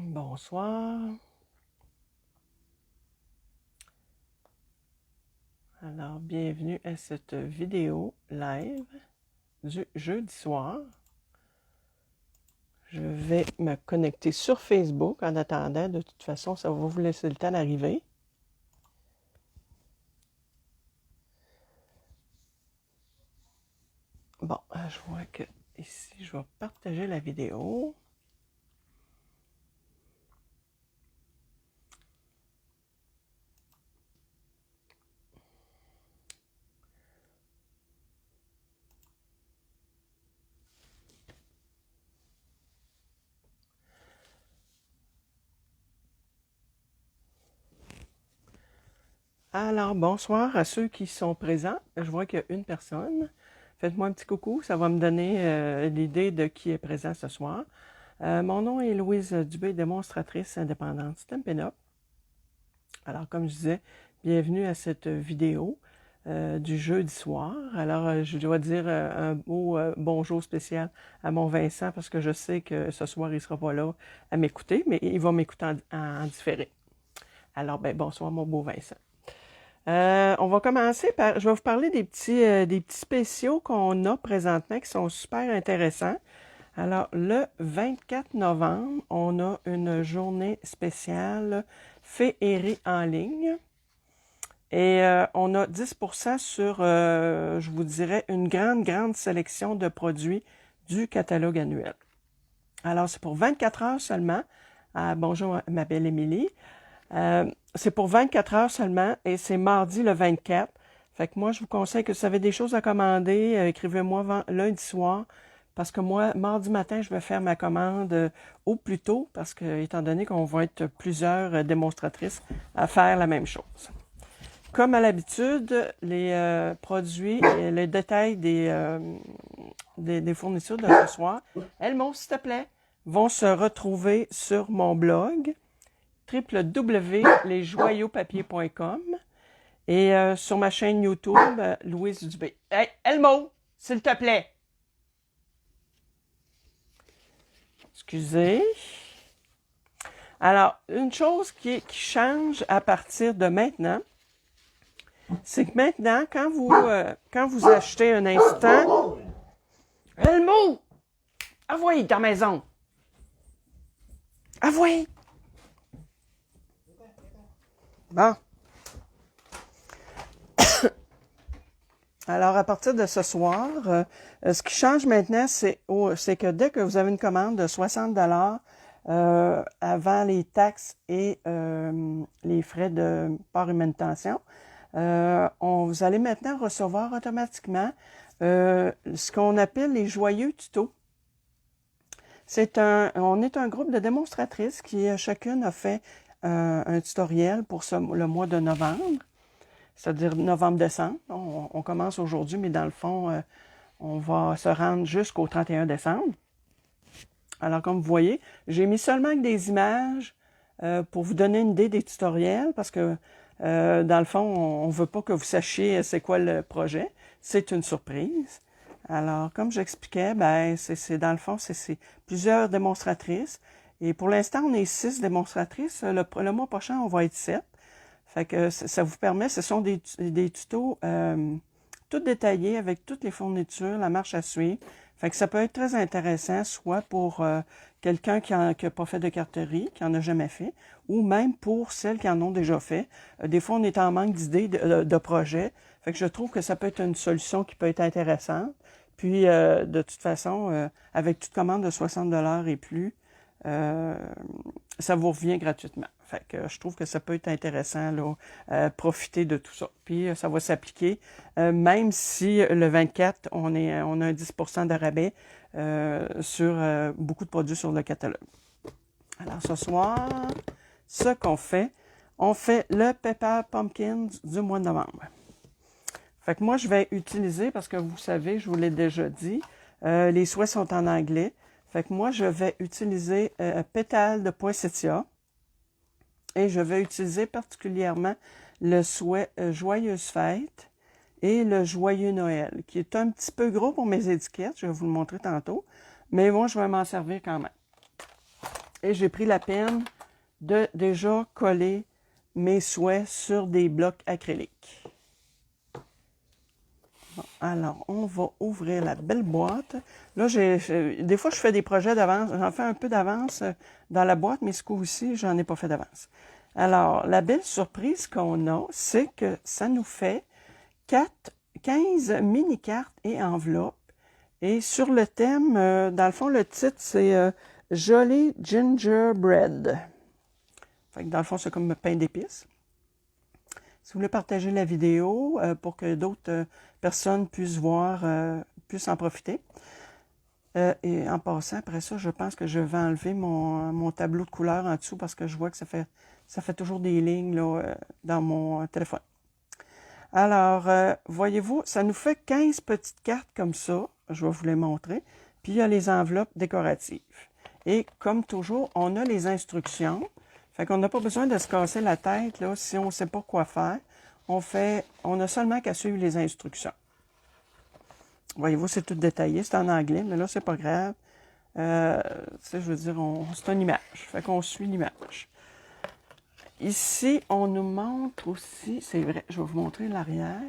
Bonsoir. Alors, bienvenue à cette vidéo live du jeudi soir. Je vais me connecter sur Facebook en attendant. De toute façon, ça va vous laisser le temps d'arriver. Bon, je vois que ici, je vais partager la vidéo. Alors, bonsoir à ceux qui sont présents. Je vois qu'il y a une personne. Faites-moi un petit coucou, ça va me donner l'idée de qui est présent ce soir. Mon nom est Louise Dubé, démonstratrice indépendante Stampin' Up. Alors, comme je disais, bienvenue à cette vidéo du jeudi soir. Alors, je dois dire un beau bonjour spécial à mon Vincent parce que je sais que ce soir, il ne sera pas là à m'écouter, mais il va m'écouter en différé. Alors, ben, bonsoir, mon beau Vincent. On va commencer par... Je vais vous parler des petits spéciaux qu'on a présentement qui sont super intéressants. Alors, le 24 novembre, on a une journée spéciale féerie en ligne. Et on a 10% sur, je vous dirais, une grande sélection de produits du catalogue annuel. Alors, c'est pour 24 heures seulement. Bonjour, ma belle Émilie. C'est pour 24 heures seulement et c'est mardi le 24. Fait que moi, je vous conseille que si vous avez des choses à commander, écrivez-moi lundi soir. Parce que moi, mardi matin, je vais faire ma commande au plus tôt parce que, étant donné qu'on va être plusieurs démonstratrices à faire la même chose. Comme à l'habitude, les produits et les détails des fournitures de ce soir, Elmo, s'il te plaît, vont se retrouver sur mon blog www.lesjoyauxpapiers.com et sur ma chaîne YouTube, Louise Dubé. Hey, Elmo, s'il te plaît! Excusez. Alors, une chose qui change à partir de maintenant, c'est que maintenant, quand vous achetez un instant... Elmo! Avoye ta maison! Avoye! Bon. Alors, à partir de ce soir, ce qui change maintenant, c'est que dès que vous avez une commande de 60 $ avant les taxes et les frais de port et manutention, vous allez maintenant recevoir automatiquement ce qu'on appelle les joyeux tutos. On est un groupe de démonstratrices qui chacune a fait un tutoriel pour le mois de novembre, c'est-à-dire novembre-décembre. On commence aujourd'hui, mais dans le fond, on va se rendre jusqu'au 31 décembre. Alors, comme vous voyez, j'ai mis seulement des images pour vous donner une idée des tutoriels, parce que, dans le fond, on ne veut pas que vous sachiez c'est quoi le projet. C'est une surprise. Alors, comme j'expliquais, ben, dans le fond, c'est plusieurs démonstratrices. Et pour l'instant, on est 6 démonstratrices. Le mois prochain, on va être 7. Fait que ça vous permet, ce sont des tutos tout détaillés avec toutes les fournitures, la marche à suivre. Fait que ça peut être très intéressant, soit pour quelqu'un qui n'a pas fait de carterie, qui en a jamais fait, ou même pour celles qui en ont déjà fait. Des fois, on est en manque d'idées, de projets. Fait que je trouve que ça peut être une solution qui peut être intéressante. Puis, de toute façon, avec toute commande de 60 $ et plus, ça vous revient gratuitement. Fait que je trouve que ça peut être intéressant, là, profiter de tout ça. Puis ça va s'appliquer, même si le 24, on a un 10% de rabais sur beaucoup de produits sur le catalogue. Alors ce soir, ce qu'on fait, on fait le Pepper Pumpkin du mois de novembre. Fait que moi, je vais utiliser, parce que vous savez, je vous l'ai déjà dit, les souhaits sont en anglais. Fait que moi, je vais utiliser pétale de poinsettia et je vais utiliser particulièrement le souhait Joyeuse Fête et le Joyeux Noël, qui est un petit peu gros pour mes étiquettes. Je vais vous le montrer tantôt, mais moi, je vais m'en servir quand même. Et j'ai pris la peine de déjà coller mes souhaits sur des blocs acryliques. Bon, alors, on va ouvrir la belle boîte. Là, des fois, je fais des projets d'avance. J'en fais un peu d'avance dans la boîte, mais ce coup-ci, j'en ai pas fait d'avance. Alors, la belle surprise qu'on a, c'est que ça nous fait 15 mini-cartes et enveloppes. Et sur le thème, dans le fond, le titre, c'est Jolly Gingerbread. Fait que dans le fond, c'est comme pain d'épices. Si vous voulez partager la vidéo pour que d'autres personnes puissent voir, puissent en profiter. Et en passant, après ça, je pense que je vais enlever mon tableau de couleurs en dessous parce que je vois que ça fait toujours des lignes là, dans mon téléphone. Alors, voyez-vous, ça nous fait 15 petites cartes comme ça. Je vais vous les montrer. Puis, il y a les enveloppes décoratives. Et comme toujours, on a les instructions. Fait qu'on n'a pas besoin de se casser la tête là, si on ne sait pas quoi faire. On a seulement qu'à suivre les instructions. Voyez-vous, c'est tout détaillé. C'est en anglais, mais là, c'est pas grave. Je veux dire, c'est une image. Fait qu'on suit l'image. Ici, on nous montre aussi, c'est vrai, je vais vous montrer l'arrière.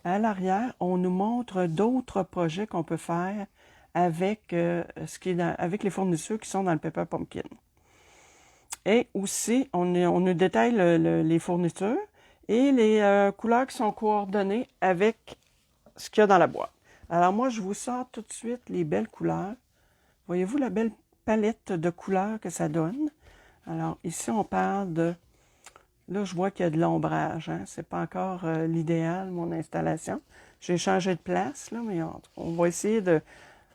À l'arrière, on nous montre d'autres projets qu'on peut faire avec, avec les fournitures qui sont dans le Pepper Pumpkin. Et aussi, on nous détaille les fournitures et les couleurs qui sont coordonnées avec ce qu'il y a dans la boîte. Alors moi, je vous sors tout de suite les belles couleurs. Voyez-vous la belle palette de couleurs que ça donne? Alors ici, on parle de... Là, je vois qu'il y a de l'ombrage. Hein? C'est pas encore l'idéal, mon installation. J'ai changé de place, là, mais on va essayer de...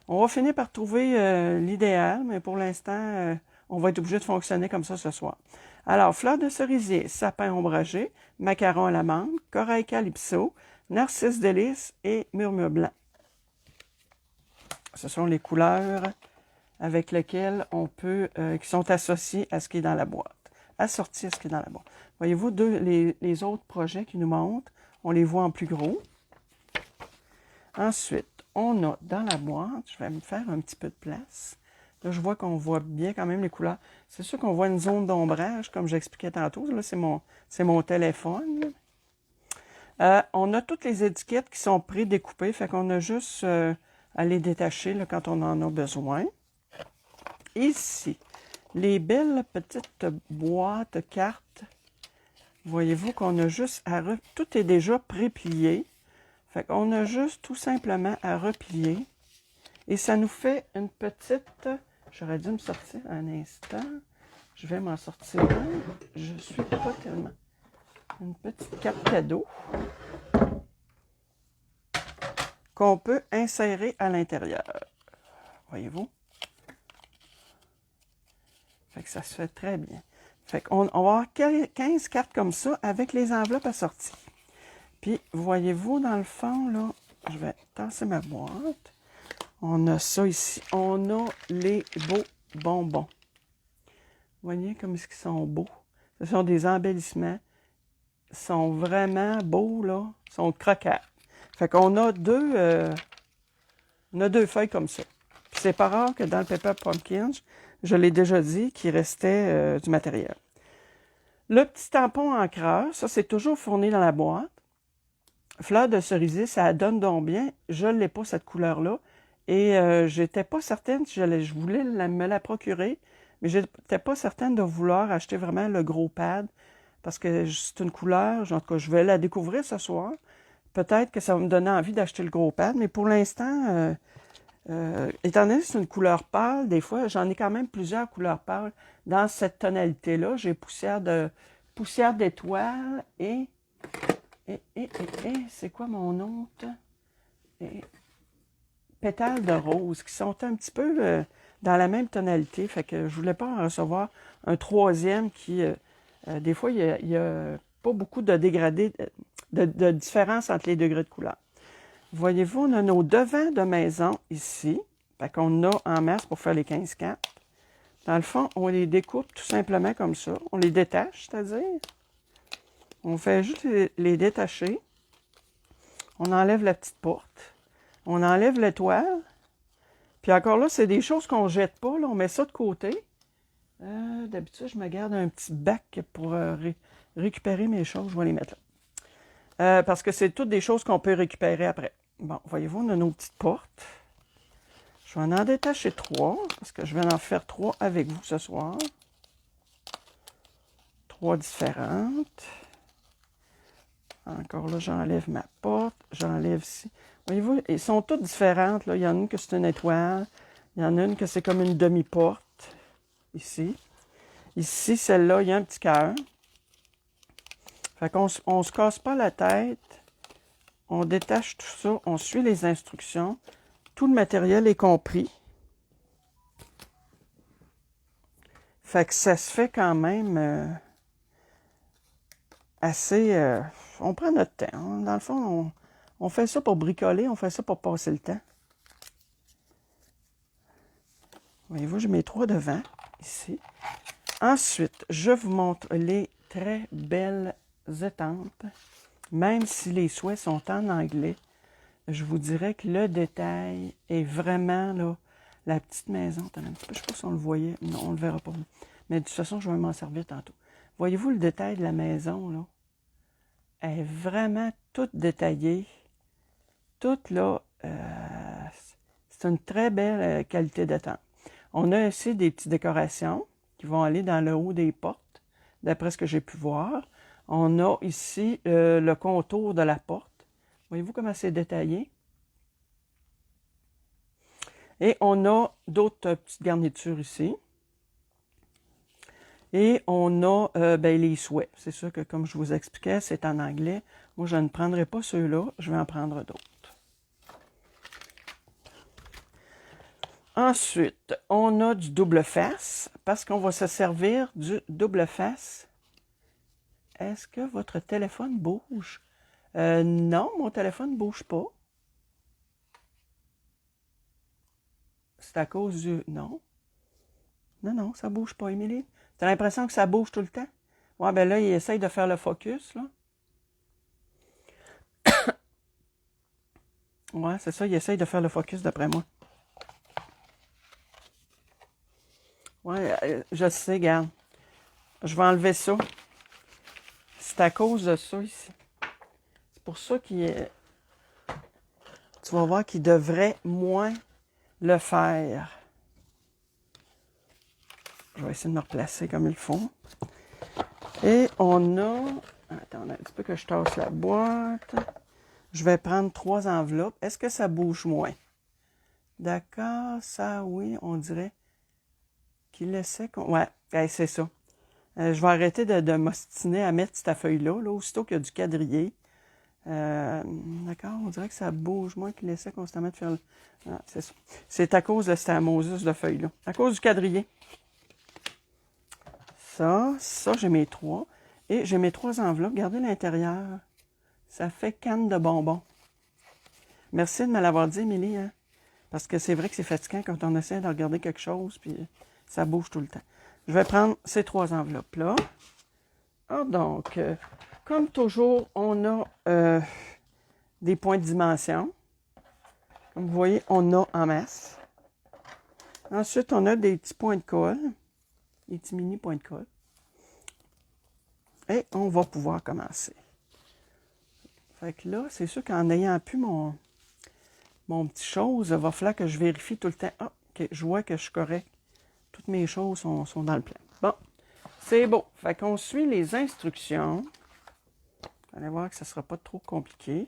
On va finir par trouver l'idéal, mais pour l'instant, on va être obligé de fonctionner comme ça ce soir. Alors, fleurs de cerisier, sapin ombragé, macaron à l'amande, corail calypso, narcisse délice et murmure blanc. Ce sont les couleurs avec lesquelles on peut, qui sont associées à ce qui est dans la boîte. Assorties à ce qui est dans la boîte. Voyez-vous, les autres projets qui nous montrent, on les voit en plus gros. Ensuite, on a dans la boîte, je vais me faire un petit peu de place. Là, je vois qu'on voit bien quand même les couleurs. C'est sûr qu'on voit une zone d'ombrage, comme j'expliquais tantôt. Là, c'est mon téléphone. On a toutes les étiquettes qui sont pré-découpées, fait qu'on a juste à les détacher là, quand on en a besoin. Ici, les belles petites boîtes cartes. Voyez-vous qu'on a juste à... Tout est déjà pré-plié. Fait qu'on a juste tout simplement à replier. Et ça nous fait une petite... J'aurais dû me sortir un instant. Je vais m'en sortir un. Je suis pas tellement... Une petite carte cadeau qu'on peut insérer à l'intérieur. Voyez-vous? Fait que ça se fait très bien. Fait qu'on va avoir 15 cartes comme ça avec les enveloppes assorties. Puis, voyez-vous, dans le fond, là, je vais tasser ma boîte. On a ça ici. On a les beaux bonbons. Vous voyez comme ils sont beaux. Ce sont des embellissements. Ils sont vraiment beaux, là. Ils sont croquants. Fait qu'on a deux feuilles comme ça. Puis c'est pas rare que dans le Pepper Pumpkin, je l'ai déjà dit, qu'il restait du matériel. Le petit tampon encreur, ça c'est toujours fourni dans la boîte. Fleur de cerisier, ça donne donc bien. Je ne l'ai pas, cette couleur-là. Et j'étais pas certaine si je voulais me la procurer, mais j'étais pas certaine de vouloir acheter vraiment le gros pad, parce que c'est une couleur, en tout cas, je vais la découvrir ce soir. Peut-être que ça va me donner envie d'acheter le gros pad, mais pour l'instant, étant donné que c'est une couleur pâle, des fois, j'en ai quand même plusieurs couleurs pâles dans cette tonalité-là. J'ai poussière d'étoiles et c'est quoi mon autre? Pétales de rose, qui sont un petit peu dans la même tonalité. Fait que je voulais pas en recevoir un troisième qui, des fois, il y a pas beaucoup de dégradés, de différence entre les degrés de couleur. Voyez-vous, on a nos devants de maison ici. Fait qu'on a en masse pour faire les 15 cartes. Dans le fond, on les découpe tout simplement comme ça. On les détache, c'est-à-dire. On fait juste les détacher. On enlève la petite porte. On enlève l'étoile. Puis encore là, c'est des choses qu'on ne jette pas. Là. On met ça de côté. D'habitude, je me garde un petit bac pour récupérer mes choses. Je vais les mettre là. Parce que c'est toutes des choses qu'on peut récupérer après. Bon, voyez-vous, on a nos petites portes. Je vais en détacher 3, parce que je vais en faire 3 avec vous ce soir. 3 différentes. Encore là, j'enlève ma porte. J'enlève ici. Voyez-vous, elles sont toutes différentes. Là. Il y en a une que c'est une étoile. Il y en a une que c'est comme une demi-porte. Ici. Ici, celle-là, il y a un petit cœur. Fait qu'on ne se casse pas la tête. On détache tout ça. On suit les instructions. Tout le matériel est compris. Fait que ça se fait quand même assez... on prend notre temps. Hein. Dans le fond, on fait ça pour bricoler. On fait ça pour passer le temps. Voyez-vous, je mets 3 devant, ici. Ensuite, je vous montre les très belles étampes. Même si les souhaits sont en anglais, je vous dirais que le détail est vraiment, là, la petite maison. Attends un petit peu, je ne sais pas si on le voyait. Non, on ne le verra pas. Mais de toute façon, je vais m'en servir tantôt. Voyez-vous le détail de la maison, là? Elle est vraiment toute détaillée. Toute, là, c'est une très belle qualité d'étampe. On a aussi des petites décorations qui vont aller dans le haut des portes, d'après ce que j'ai pu voir. On a ici le contour de la porte. Voyez-vous comment c'est détaillé? Et on a d'autres petites garnitures ici. Et on a les souhaits. C'est sûr que, comme je vous expliquais, c'est en anglais. Moi, je ne prendrai pas ceux-là. Je vais en prendre d'autres. Ensuite, on a du double face, parce qu'on va se servir du double face. Est-ce que votre téléphone bouge? Non, mon téléphone ne bouge pas. C'est à cause du... Non. Non, ça ne bouge pas, Émilie. Tu as l'impression que ça bouge tout le temps? Ouais, ben là, il essaye de faire le focus, là. Ouais, c'est ça, il essaye de faire le focus d'après moi. Ouais, je sais, regarde. Je vais enlever ça. C'est à cause de ça ici. C'est pour ça qu'il est... Tu vas voir qu'il devrait moins le faire. Je vais essayer de me replacer comme il faut. Et on a... Attends un petit peu que je tasse la boîte. Je vais prendre 3 enveloppes. Est-ce que ça bouge moins? D'accord, ça, oui, on dirait qu'il laissait... Ouais, c'est ça. Je vais arrêter de m'ostiner à mettre cette feuille-là, là, aussitôt qu'il y a du quadrillé. D'accord, on dirait que ça bouge moins qu'il essaie constamment de faire... Ah, c'est ça. C'est à cause de cette amosus de feuilles-là. À cause du quadrillé. Ça, j'ai mes 3. Et j'ai mes 3 enveloppes. Regardez l'intérieur. Ça fait canne de bonbons. Merci de me l'avoir dit, Émilie. Hein? Parce que c'est vrai que c'est fatigant quand on essaie de regarder quelque chose, puis ça bouge tout le temps. Je vais prendre ces 3 enveloppes-là. Ah, donc, comme toujours, on a des points de dimension. Comme vous voyez, on a en masse. Ensuite, on a des petits points de colle. Des petits mini points de colle. Et on va pouvoir commencer. Fait que là, c'est sûr qu'en ayant plus mon petit chose, il va falloir que je vérifie tout le temps. Ah, OK, je vois que je suis correct. Toutes mes choses sont dans le plan. Bon, c'est beau. Fait qu'on suit les instructions. Vous allez voir que ça ne sera pas trop compliqué.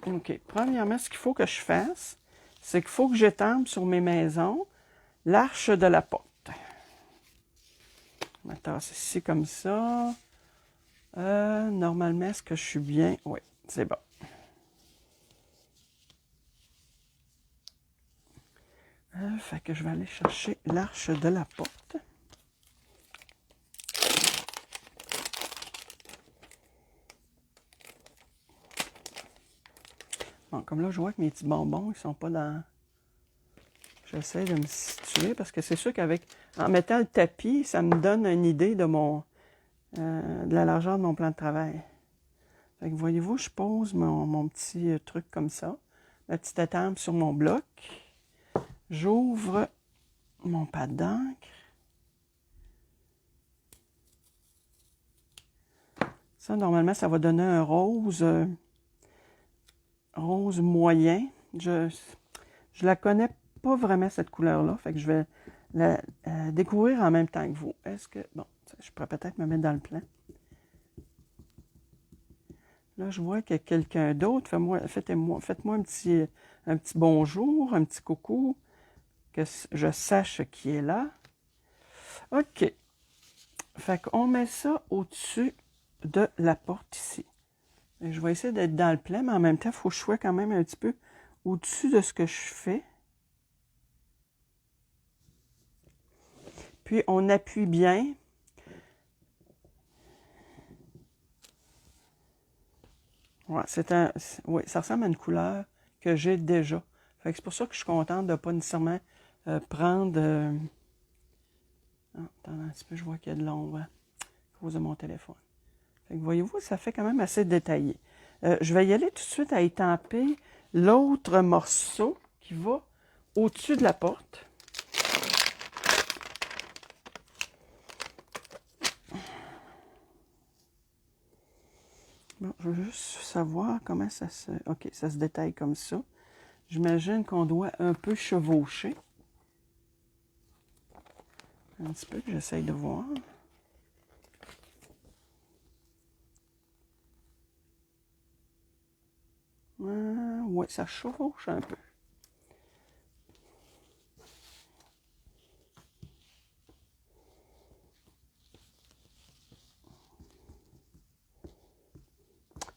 OK. Premièrement, ce qu'il faut que je fasse, c'est qu'il faut que j'étampe sur mes maisons l'arche de la porte. Je m'attache ici comme ça. Normalement, est-ce que je suis bien? Oui, c'est bon. Fait que je vais aller chercher l'arche de la porte. Bon, comme là, je vois que mes petits bonbons, ils sont pas dans... J'essaie de me situer parce que c'est sûr en mettant le tapis, ça me donne une idée de de la largeur de mon plan de travail. Fait que voyez-vous, je pose mon petit truc comme ça, la petite étampe sur mon bloc. J'ouvre mon pad d'encre. Ça, normalement, ça va donner un rose, rose moyen. Je la connais pas vraiment, cette couleur-là. Fait que je vais la découvrir en même temps que vous. Est-ce que... Bon, je pourrais peut-être me mettre dans le plan. Là, je vois qu'il y a quelqu'un d'autre. Faites-moi un petit bonjour, un petit coucou, que je sache qui est là. OK. Fait qu'on met ça au-dessus de la porte ici. Et je vais essayer d'être dans le plan, mais en même temps, il faut que je sois quand même un petit peu au-dessus de ce que je fais. Puis, on appuie bien. Ouais, oui, ça ressemble à une couleur que j'ai déjà. Fait que c'est pour ça que je suis contente de ne pas nécessairement prendre... attends un petit peu, je vois qu'il y a de l'ombre à cause de mon téléphone. Fait que voyez-vous, ça fait quand même assez détaillé. Je vais y aller tout de suite à étamper l'autre morceau qui va au-dessus de la porte. Bon, je veux juste savoir comment ça se... OK, ça se détaille comme ça. J'imagine qu'on doit un peu chevaucher. Un petit peu, j'essaye de voir. Oui, ça chevauche un peu.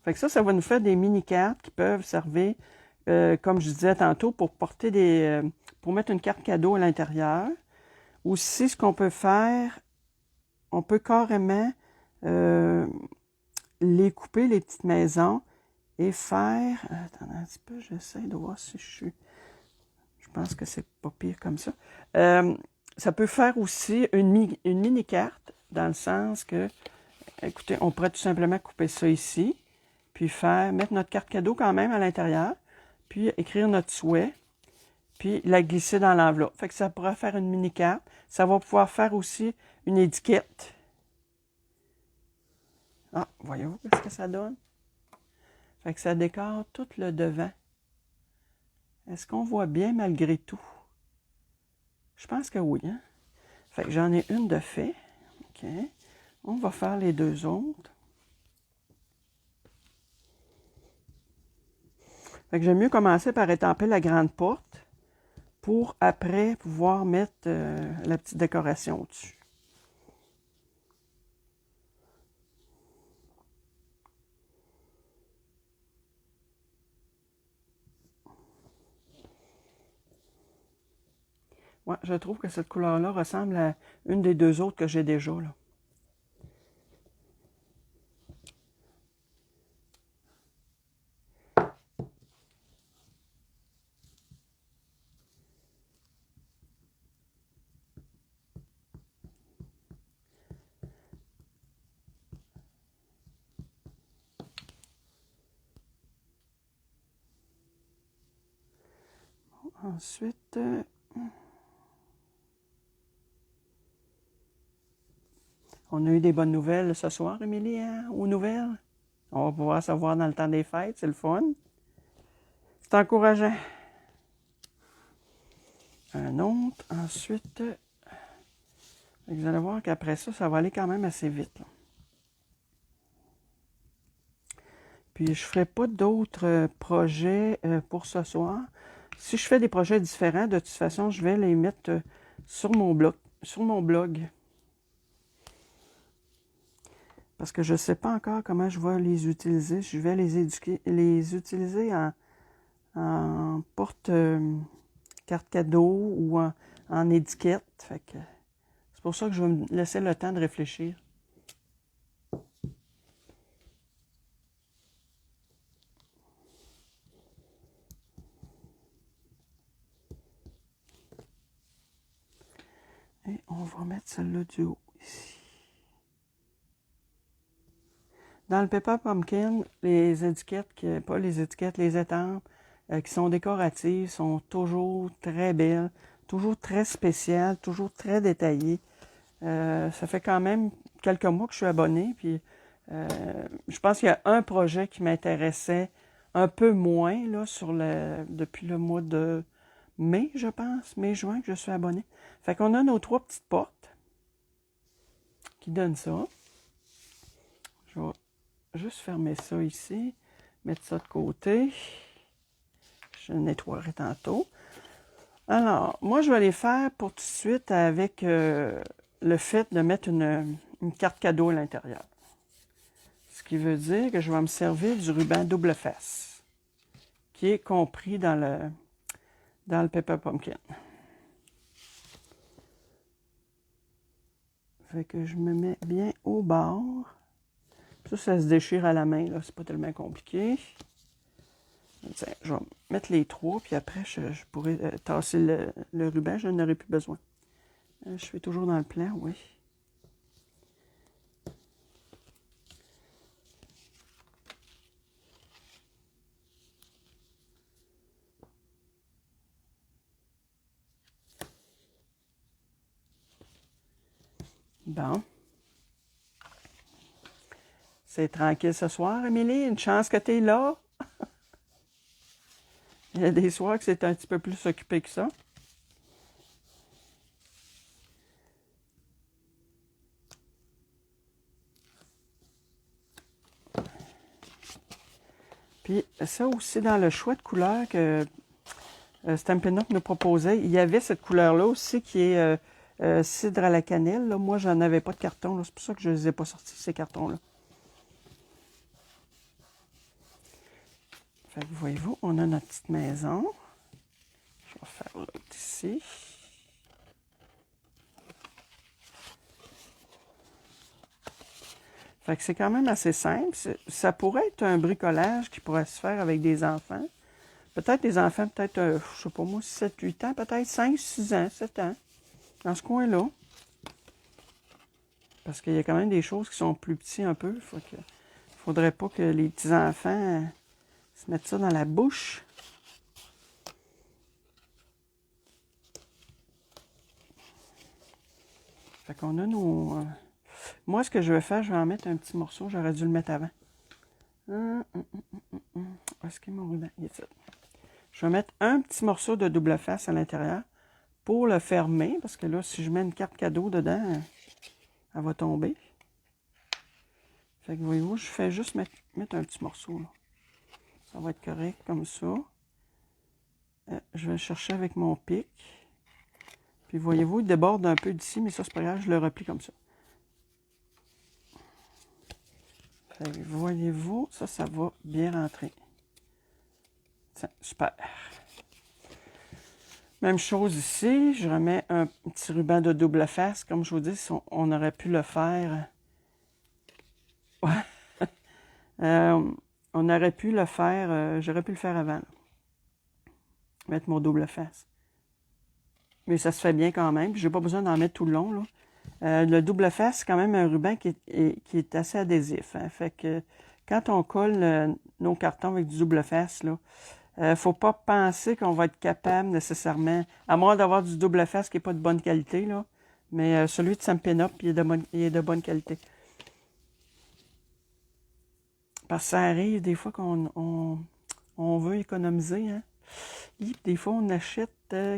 Fait que ça va nous faire des mini-cartes qui peuvent servir, comme je disais tantôt, pour porter pour mettre une carte cadeau à l'intérieur. Aussi, ce qu'on peut faire, on peut carrément les couper, les petites maisons, et faire... Attends un petit peu, j'essaie de voir si je suis... Je pense que c'est pas pire comme ça. Ça peut faire aussi une mini-carte, dans le sens que, écoutez, on pourrait tout simplement couper ça ici, puis mettre notre carte cadeau quand même à l'intérieur, puis écrire notre souhait, puis la glisser dans l'enveloppe. Fait que ça pourra faire une mini-carte. Ça va pouvoir faire aussi une étiquette. Ah, voyez-vous ce que ça donne? Fait que ça décore tout le devant. Est-ce qu'on voit bien malgré tout? Je pense que oui, hein? Fait que j'en ai une de fait. OK. On va faire les deux autres. Fait que j'aime mieux commencer par étamper la grande porte pour après pouvoir mettre la petite décoration au-dessus. Ouais, je trouve que cette couleur-là ressemble à une des deux autres que j'ai déjà, là. Ensuite, on a eu des bonnes nouvelles ce soir, Émilie, hein, aux nouvelles. On va pouvoir savoir dans le temps des fêtes, c'est le fun. C'est encourageant. Un autre, ensuite, vous allez voir qu'après ça, ça va aller quand même assez vite, là. Puis, je ne ferai pas d'autres projets pour ce soir. Si je fais des projets différents, de toute façon, je vais les mettre sur mon blog. Parce que je ne sais pas encore comment je vais les utiliser. Je vais les utiliser en porte carte cadeau ou en étiquette. Fait que c'est pour ça que je vais me laisser le temps de réfléchir. Et on va mettre celle-là du haut ici. Dans le Pepper Pumpkin, les étiquettes, pas les étiquettes, les étampes qui sont décoratives, sont toujours très belles, toujours très spéciales, toujours très détaillées. Ça fait quand même quelques mois que je suis abonnée, puis je pense qu'il y a un projet qui m'intéressait un peu moins là, depuis le mois de mai, je pense, mai-juin que je suis abonnée. Fait qu'on a nos 3 petites portes qui donnent ça. Je vais juste fermer ça ici, mettre ça de côté. Je le nettoierai tantôt. Alors, moi, je vais les faire pour tout de suite avec le fait de mettre une carte cadeau à l'intérieur. Ce qui veut dire que je vais me servir du ruban double face, qui est compris dans le Pepper Pumpkin. Fait que je me mets bien au bord. Ça se déchire à la main, là, c'est pas tellement compliqué. Tiens, je vais mettre les 3, puis après, je pourrais tasser le ruban, je n'en aurai plus besoin. Je fais toujours dans le plan, oui. Bon. C'est tranquille ce soir, Émilie. Une chance que tu es là. Il y a des soirs que c'est un petit peu plus occupé que ça. Puis ça aussi, dans le choix de couleur que Stampin' Up nous proposait, il y avait cette couleur-là aussi qui est cidre à la cannelle. Là. Moi, j'en avais pas de carton. C'est pour ça que je ne les ai pas sortis, ces cartons-là. Fait que voyez-vous, on a notre petite maison. Je vais faire l'autre ici. Fait que c'est quand même assez simple. Ça pourrait être un bricolage qui pourrait se faire avec des enfants. Peut-être des enfants, peut-être, je sais pas moi, 7, 8 ans, peut-être 5, 6 ans, 7 ans. Dans ce coin-là. Parce qu'il y a quand même des choses qui sont plus petits un peu. Il ne faudrait pas que les petits-enfants se mettent ça dans la bouche. Fait qu'on a nos... Moi, ce que je vais faire, je vais en mettre un petit morceau. J'aurais dû le mettre avant. Où est-ce qu'il est mon ruban? Il est là. Je vais mettre un petit morceau de double face à l'intérieur pour le fermer. Parce que là, si je mets une carte cadeau dedans, elle va tomber. Fait que voyez-vous, je fais juste mettre un petit morceau. Là. Ça va être correct comme ça. Je vais le chercher avec mon pic. Puis voyez-vous, il déborde un peu d'ici, mais ça, c'est pas grave, je le replie comme ça. Fait que voyez-vous, ça va bien rentrer. Tiens, super. Même chose ici, je remets un petit ruban de double face. Comme je vous dis, on aurait pu le faire. On aurait pu le faire, j'aurais pu le faire avant. Là. Mettre mon double face. Mais ça se fait bien quand même. Je n'ai pas besoin d'en mettre tout le long. Là. Le double face, c'est quand même un ruban qui est assez adhésif. Hein. Fait que quand on colle nos cartons avec du double face, là, faut pas penser qu'on va être capable nécessairement, à moins d'avoir du double face qui n'est pas de bonne qualité, là, mais celui de Stampin' Up, il est de bonne qualité. Parce que ça arrive des fois qu'on veut économiser. Hein. Et des fois, on achète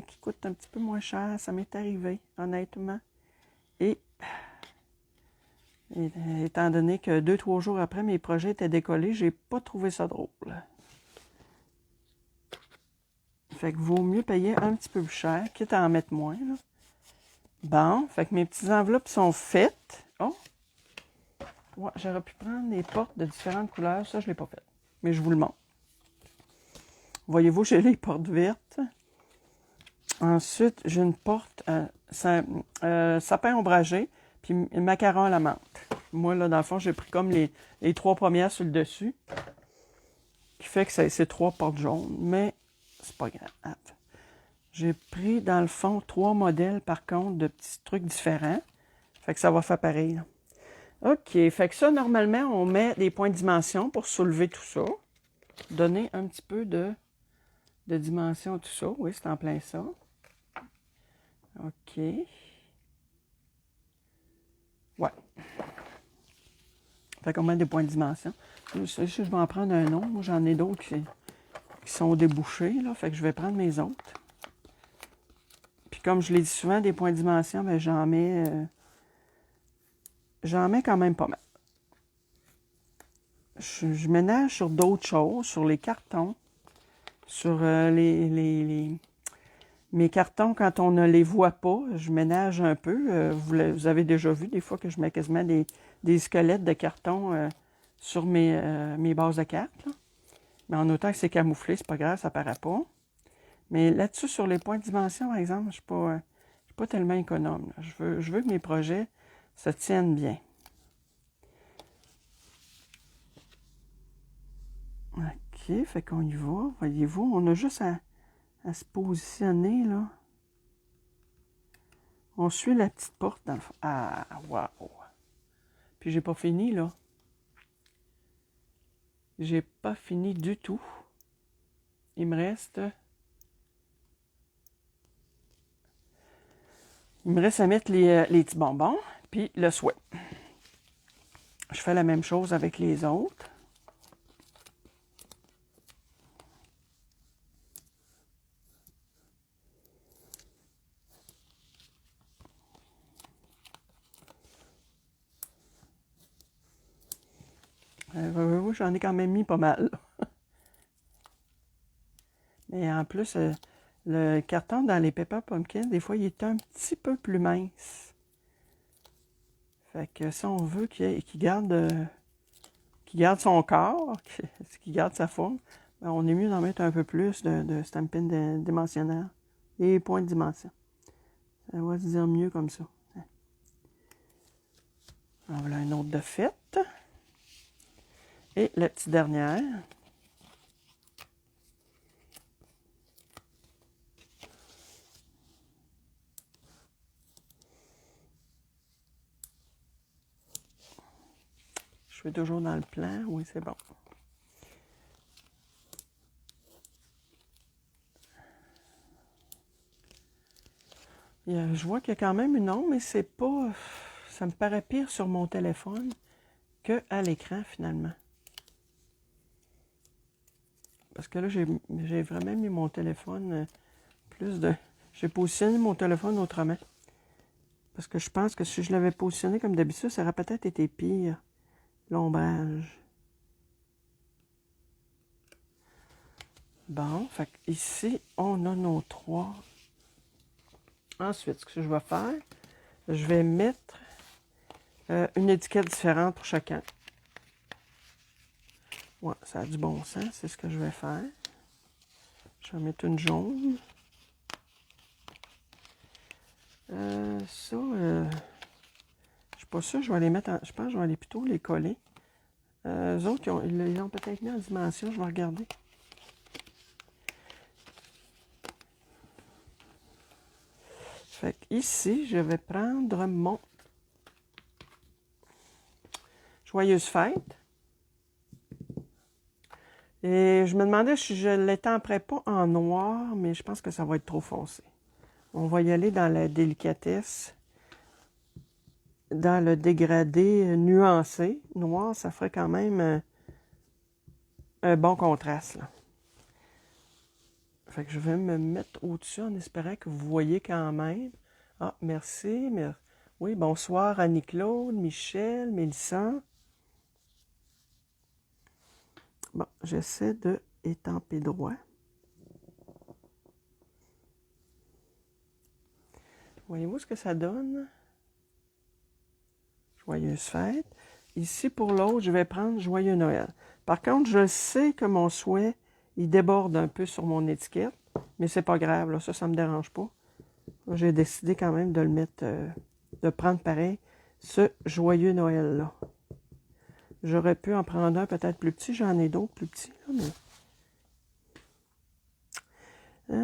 qui coûte un petit peu moins cher. Ça m'est arrivé, honnêtement. Et étant donné que 2-3 jours après, mes projets étaient décollés, j'ai pas trouvé ça drôle. Fait que vaut mieux payer un petit peu plus cher, quitte à en mettre moins. Là. Bon, fait que mes petites enveloppes sont faites. Oh! Ouais, j'aurais pu prendre des portes de différentes couleurs. Ça, je ne l'ai pas fait. Mais je vous le montre. Voyez-vous, j'ai les portes vertes. Ensuite, j'ai une porte sapin ombragé, puis macaron à la menthe. Moi, là, dans le fond, j'ai pris comme les 3 premières sur le dessus, qui fait que c'est 3 portes jaunes, mais c'est pas grave. J'ai pris, dans le fond, 3 modèles, par contre, de petits trucs différents. Fait que ça va faire pareil. Là. OK, fait que ça, normalement, on met des points de dimension pour soulever tout ça. Donner un petit peu de de dimension, tout ça. Oui, c'est en plein ça. OK. Ouais. Fait qu'on met des points de dimension. Je vais en prendre un autre. Moi, j'en ai d'autres qui sont débouchés, là. Fait que je vais prendre mes autres. Puis comme je l'ai dit souvent, des points de dimension, ben j'en mets quand même pas mal. Je ménage sur d'autres choses, sur les cartons, sur mes cartons, quand on ne les voit pas, je ménage un peu. Vous avez déjà vu des fois que je mets quasiment des squelettes de carton sur mes bases de cartes. Là. Mais en autant que c'est camouflé, c'est pas grave, ça paraît pas. Mais là-dessus, sur les points de dimension, par exemple, je suis pas tellement économe. Là. Je veux que mes projets se tiennent bien. OK, fait qu'on y va. Voyez-vous, on a juste à se positionner, là. On suit la petite porte dans le fond. Ah, wow! Puis j'ai pas fini, là. J'ai pas fini du tout. Il me reste à mettre les petits bonbons, puis le souhait. Je fais la même chose avec les autres. Oui, j'en ai quand même mis pas mal. Mais en plus, le carton dans les Pepper Pumpkin, des fois, il est un petit peu plus mince. Fait que si on veut qu'il garde son corps, qu'il garde sa forme, ben, on est mieux d'en mettre un peu plus de Stampin' dimensionnaire. Et points de dimension. Ça va se dire mieux comme ça. En voilà une autre de fête. Et la petite dernière. Je suis toujours dans le plan. Oui, c'est bon. Je vois qu'il y a quand même une ombre, mais c'est pas... Ça me paraît pire sur mon téléphone qu'à l'écran, finalement. Parce que là, j'ai vraiment mis mon téléphone plus de... J'ai positionné mon téléphone autrement. Parce que je pense que si je l'avais positionné comme d'habitude, ça aurait peut-être été pire. L'ombrage. Bon, fait ici, on a nos trois. Ensuite, ce que je vais faire, je vais mettre une étiquette différente pour chacun. Ouais, ça a du bon sens, c'est ce que je vais faire. Je vais mettre une jaune. Je suis pas sûr, je vais les mettre je pense que je vais aller plutôt les coller. Eux autres, ils l'ont peut-être mis en dimension, je vais regarder. Fait que ici, je vais prendre mon Joyeuse fête. Et je me demandais si je ne l'étamperais pas en noir, mais je pense que ça va être trop foncé. On va y aller dans la délicatesse, dans le dégradé nuancé. Noir, ça ferait quand même un bon contraste, là. Fait que je vais me mettre au-dessus en espérant que vous voyez quand même. Ah, merci. Oui, bonsoir Annie-Claude, Michel, Mélissa. Bon, j'essaie de étamper droit. Voyez-vous ce que ça donne? Joyeuse fête. Ici, pour l'autre, je vais prendre Joyeux Noël. Par contre, je sais que mon souhait, il déborde un peu sur mon étiquette, mais c'est pas grave, là, ça me dérange pas. J'ai décidé quand même de le mettre, de prendre pareil, ce Joyeux Noël-là. J'aurais pu en prendre un peut-être plus petit, j'en ai d'autres plus petits, là, mais...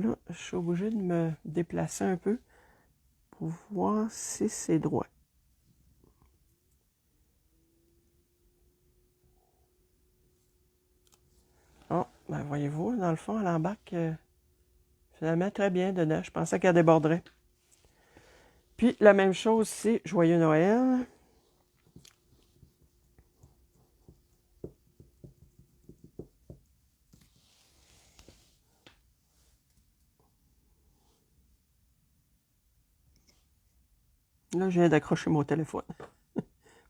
là, je suis obligée de me déplacer un peu pour voir si c'est droit. Oh, Ben, voyez-vous, dans le fond, elle embarque finalement très bien dedans. Je pensais qu'elle déborderait. Puis, la même chose ici, Joyeux Noël. Là, je viens d'accrocher mon téléphone.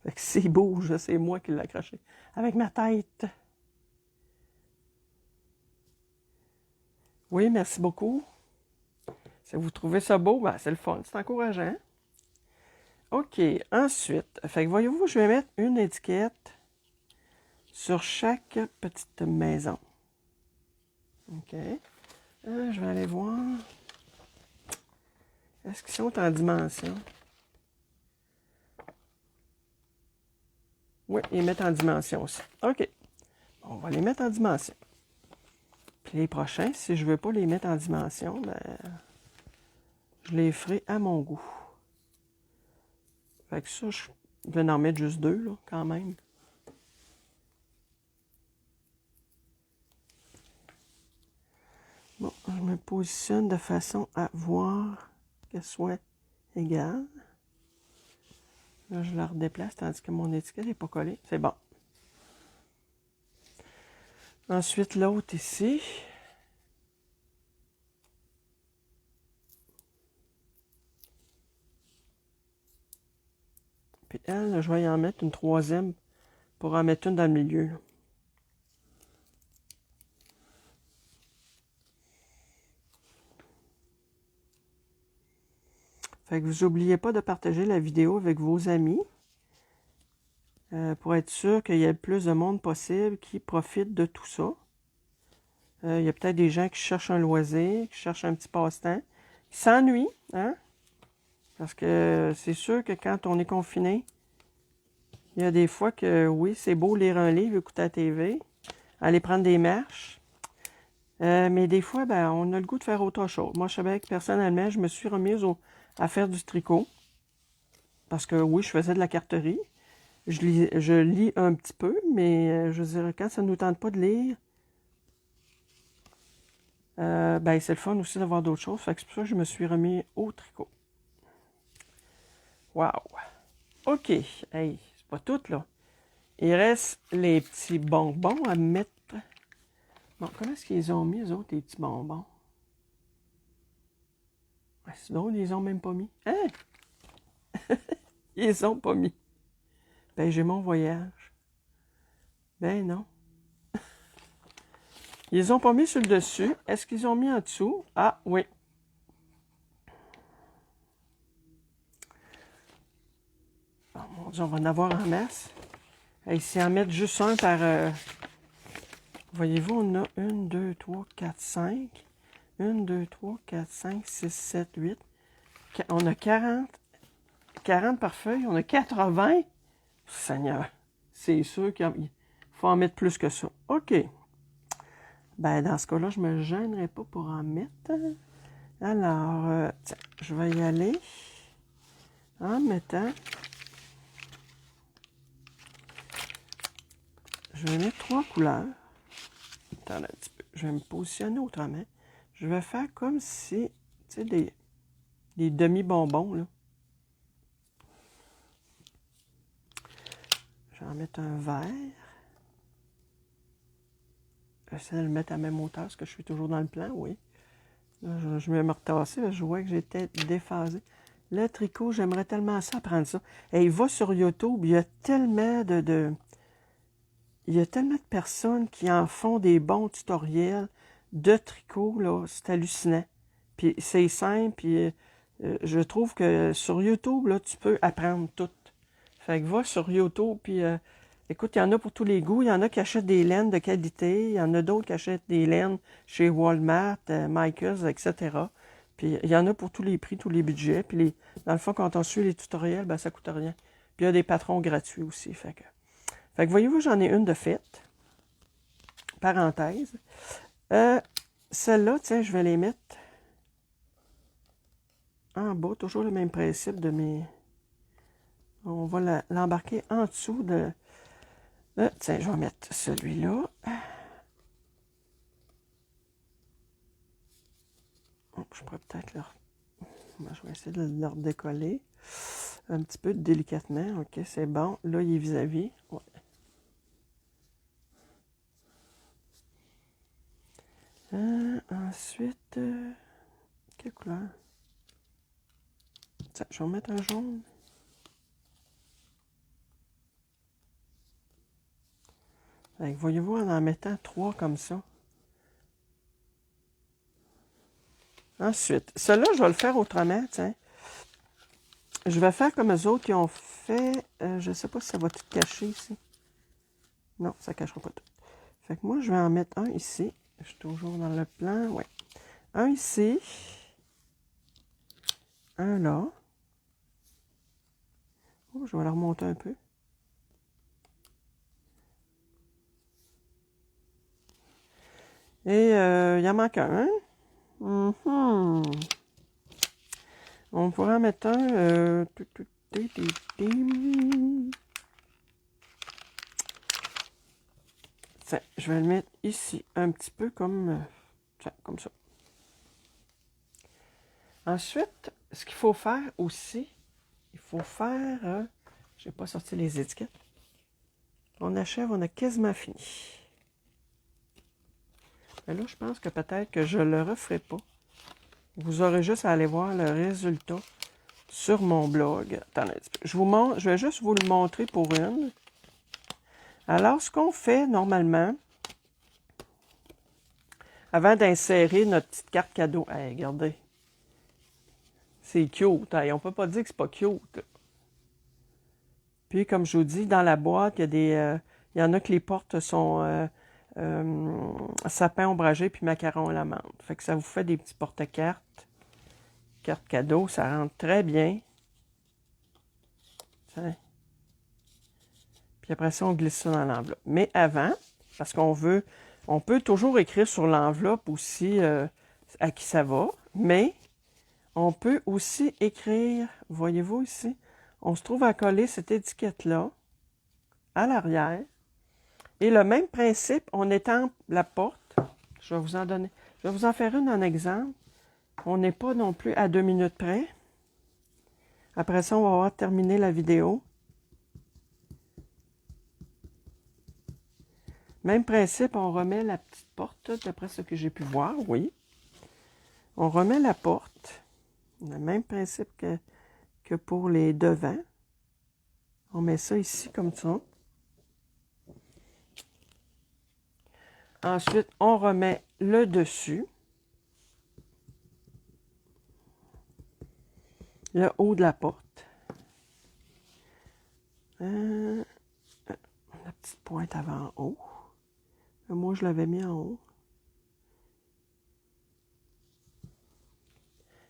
Fait que s'il bouge, c'est moi qui l'ai accroché. Avec ma tête. Oui, merci beaucoup. Si vous trouvez ça beau, ben, c'est le fun, c'est encourageant. OK, ensuite, fait que voyez-vous, je vais mettre une étiquette sur chaque petite maison. OK. Je vais aller voir. Est-ce qu'ils sont en dimension? Oui, ils mettent en dimension aussi. OK. On va les mettre en dimension. Puis les prochains, si je ne veux pas les mettre en dimension, ben, je les ferai à mon goût. Fait que ça, je vais en mettre juste 2, là, quand même. Bon, je me positionne de façon à voir qu'elle soit égale. Là, je la redéplace tandis que mon étiquette n'est pas collée. C'est bon. Ensuite, l'autre ici. Puis elle, je vais y en mettre une troisième pour en mettre une dans le milieu. Là. Fait que vous n'oubliez pas de partager la vidéo avec vos amis pour être sûr qu'il y ait le plus de monde possible qui profite de tout ça. Il y a peut-être des gens qui cherchent un loisir, qui cherchent un petit passe-temps, qui s'ennuient, hein? Parce que c'est sûr que quand on est confiné, il y a des fois que, oui, c'est beau lire un livre, écouter la TV, aller prendre des marches, mais des fois, ben, on a le goût de faire autre chose. Moi, je savais que personnellement, je me suis remise à faire du tricot, parce que, oui, je faisais de la carterie. Je lis un petit peu, mais je veux dire, quand ça ne nous tente pas de lire, ben, c'est le fun aussi d'avoir d'autres choses. Fait que c'est pour ça que je me suis remis au tricot. Wow! OK. Hey, c'est pas tout, là. Il reste les petits bonbons à mettre. Bon, comment est-ce qu'ils ont mis, les autres, les petits bonbons? Ouais, c'est drôle, ils les ont même pas mis. Hein? Ils les ont pas mis. Ben, j'ai mon voyage. Ben, non. Ils les ont pas mis sur le dessus. Est-ce qu'ils ont mis en dessous? Ah, oui. Oh mon Dieu, on va en avoir en masse. Et si en mettre juste un par... voyez-vous, on a 1, 2, 3, 4, 5. 1, 2, 3, 4, 5, 6, 7, 8. On a 40 par feuille. On a 80. Seigneur, c'est sûr qu'il faut en mettre plus que ça. OK. Ben, dans ce cas-là, je ne me gênerai pas pour en mettre. Alors, tiens, je vais y aller en mettant... Je vais mettre 3 couleurs. Attends un petit peu. Je vais me positionner autrement. Je vais faire comme si, tu sais, des demi-bonbons, là. Je vais en mettre un vert. J'essaie de le mettre à la même hauteur, parce que je suis toujours dans le plan, oui. Là, je vais me retasser, là, je vois que j'étais déphasé. Le tricot, j'aimerais tellement ça apprendre ça. Et il va sur YouTube, il y a tellement il y a tellement de personnes qui en font des bons tutoriels de tricot, là, c'est hallucinant. Puis c'est simple, puis je trouve que sur YouTube, là, tu peux apprendre tout. Fait que va sur YouTube, puis écoute, il y en a pour tous les goûts. Il y en a qui achètent des laines de qualité, il y en a d'autres qui achètent des laines chez Walmart, Michaels, etc. Puis il y en a pour tous les prix, tous les budgets. Puis dans le fond, quand on suit les tutoriels, ben ça coûte rien. Puis il y a des patrons gratuits aussi. Fait que voyez-vous, j'en ai une de faite. Parenthèse. Celle-là, tiens, je vais les mettre en bas. Toujours le même principe de mes... On va l'embarquer en dessous de... tiens, je vais mettre celui-là. je pourrais peut-être leur... Je vais essayer de leur décoller un petit peu délicatement. OK, c'est bon. Là, il est vis-à-vis. Ouais. Ensuite, quelle couleur? Tiens, je vais mettre un jaune. Voyez-vous, en mettant 3 comme ça. Ensuite, cela, je vais le faire autrement, tiens. Je vais faire comme eux autres qui ont fait... je ne sais pas si ça va tout cacher ici. Non, ça ne cachera pas tout. Fait que moi, je vais en mettre un ici. Je suis toujours dans le plan, ouais. Un ici. Un là. Oh, je vais le remonter un peu. Et il en manque un. On pourrait en mettre un. Tiens, je vais le mettre ici, un petit peu comme, comme ça. Ensuite, ce qu'il faut faire aussi, il faut faire... je n'ai pas sorti les étiquettes. On achève, on a quasiment fini. Mais là, je pense que peut-être que je ne le referai pas. Vous aurez juste à aller voir le résultat sur mon blog. Attendez un petit peu. Je vais juste vous le montrer pour une. Alors, ce qu'on fait normalement, avant d'insérer notre petite carte cadeau, hey, regardez, c'est cute. Hey, on ne peut pas dire que c'est pas cute. Puis, comme je vous dis, dans la boîte, il y en a que les portes sont sapin ombragé puis macaron à la menthe. Fait que ça vous fait des petits porte-cartes. Carte cadeau, ça rentre très bien. Tiens. Puis après ça, on glisse ça dans l'enveloppe. Mais avant, parce qu'on veut, on peut toujours écrire sur l'enveloppe aussi à qui ça va, mais on peut aussi écrire, voyez-vous ici, on se trouve à coller cette étiquette-là à l'arrière. Et le même principe, on étampe la porte. Je vais vous en donner, je vais vous en faire une en exemple. On n'est pas non plus à 2 minutes près. Après ça, on va avoir terminé la vidéo. Même principe, on remet la petite porte, d'après ce que j'ai pu voir, oui. On remet la porte. Le même principe que pour les devants. On met ça ici comme ça. Ensuite, on remet le dessus. Le haut de la porte. La petite pointe avant haut. Moi, je l'avais mis en haut.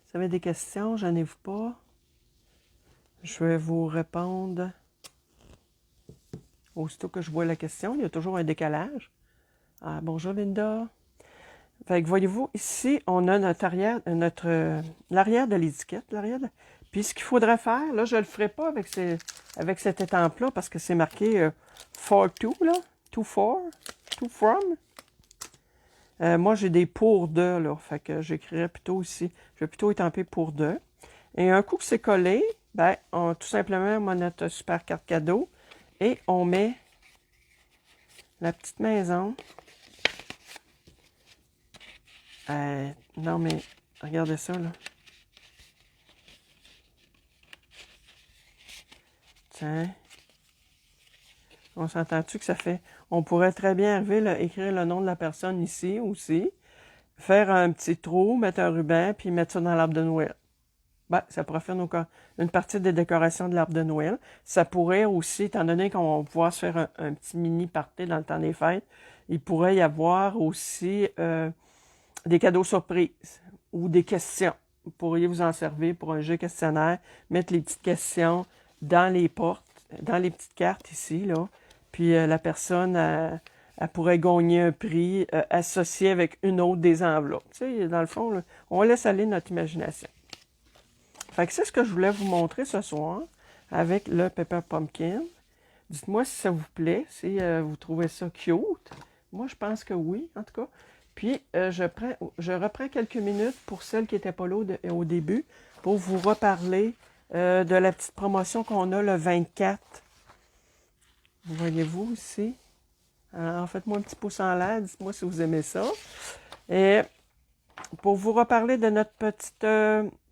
Si vous avez des questions, j'en ai pas. Je vais vous répondre aussitôt que je vois la question. Il y a toujours un décalage. Ah, bonjour Linda. Fait que voyez-vous, ici, on a notre arrière, l'arrière de l'étiquette. Puis ce qu'il faudrait faire, là, je ne le ferai pas avec cette étampe-là parce que c'est marqué for to, là. To for, to from. Moi, j'ai des pour de, là. Fait que j'écrirais plutôt ici. Je vais plutôt étamper pour de. Et un coup que c'est collé, ben, tout simplement, on met notre super carte cadeau et on met la petite maison. Non, mais regardez ça, là. Tiens. On s'entend-tu que ça fait... On pourrait très bien arriver, là, écrire le nom de la personne ici aussi, faire un petit trou, mettre un ruban, puis mettre ça dans l'arbre de Noël. Ben, ça pourrait faire une partie des décorations de l'arbre de Noël. Ça pourrait aussi, étant donné qu'on va pouvoir se faire un petit mini party dans le temps des fêtes, il pourrait y avoir aussi des cadeaux surprises ou des questions. Vous pourriez vous en servir pour un jeu questionnaire, mettre les petites questions dans les portes, dans les petites cartes ici, là. Puis la personne, elle pourrait gagner un prix associé avec une autre des enveloppes. Tu sais, dans le fond, là, on laisse aller notre imagination. Fait que c'est ce que je voulais vous montrer ce soir avec le Pepper Pumpkin. Dites-moi si ça vous plaît, si vous trouvez ça cute. Moi, je pense que oui, en tout cas. Puis, je reprends quelques minutes pour celles qui n'étaient pas là au début pour vous reparler de la petite promotion qu'on a le 24. Vous voyez-vous ici? Alors, faites-moi un petit pouce en l'air, dites-moi si vous aimez ça. Et pour vous reparler de notre petite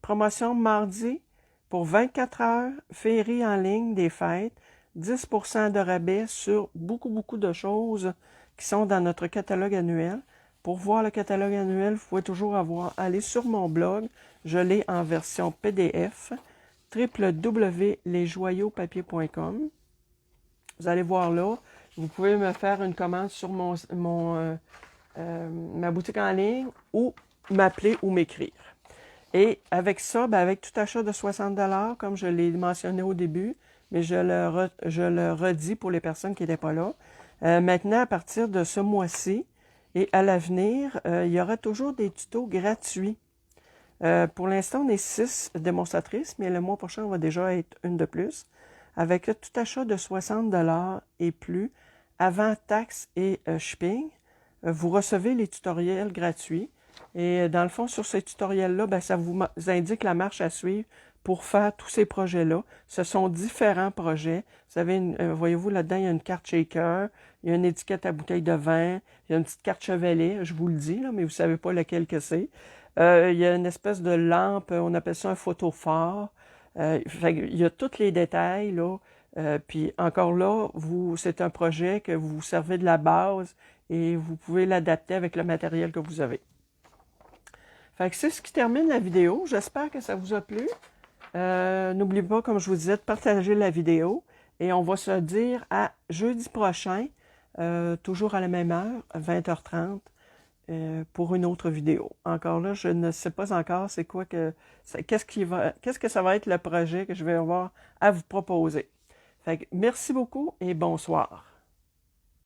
promotion mardi, pour 24 heures, féerie en ligne des fêtes, 10% de rabais sur beaucoup de choses qui sont dans notre catalogue annuel. Pour voir le catalogue annuel, vous pouvez toujours aller sur mon blog. Je l'ai en version PDF, www.lesjoyauxpapiers.com. Vous allez voir là. Vous pouvez me faire une commande sur ma boutique en ligne ou m'appeler ou m'écrire. Et avec ça, avec tout achat de 60 $, comme je l'ai mentionné au début, mais je le redis pour les personnes qui n'étaient pas là. Maintenant, à partir de ce mois-ci et à l'avenir, il y aura toujours des tutos gratuits. Pour l'instant, on est 6 démonstratrices, mais le mois prochain, on va déjà être une de plus. Avec tout achat de 60 $ et plus, avant taxes et shipping, vous recevez les tutoriels gratuits. Et dans le fond, sur ces tutoriels-là, ça vous indique la marche à suivre pour faire tous ces projets-là. Ce sont différents projets. Vous avez, voyez-vous, là-dedans, il y a une carte shaker, il y a une étiquette à bouteille de vin, il y a une petite carte chevalet, je vous le dis, là, mais vous ne savez pas lequel que c'est. Il y a une espèce de lampe, on appelle ça un photophare. Il y a tous les détails, là. Puis encore là, c'est un projet que vous vous servez de la base et vous pouvez l'adapter avec le matériel que vous avez. Fait que c'est ce qui termine la vidéo. J'espère que ça vous a plu. N'oubliez pas, comme je vous disais, de partager la vidéo. Et on va se dire à jeudi prochain, toujours à la même heure, 20h30, pour une autre vidéo. Encore là, je ne sais pas encore qu'est-ce que ça va être le projet que je vais avoir à vous proposer. Fait que merci beaucoup et bonsoir.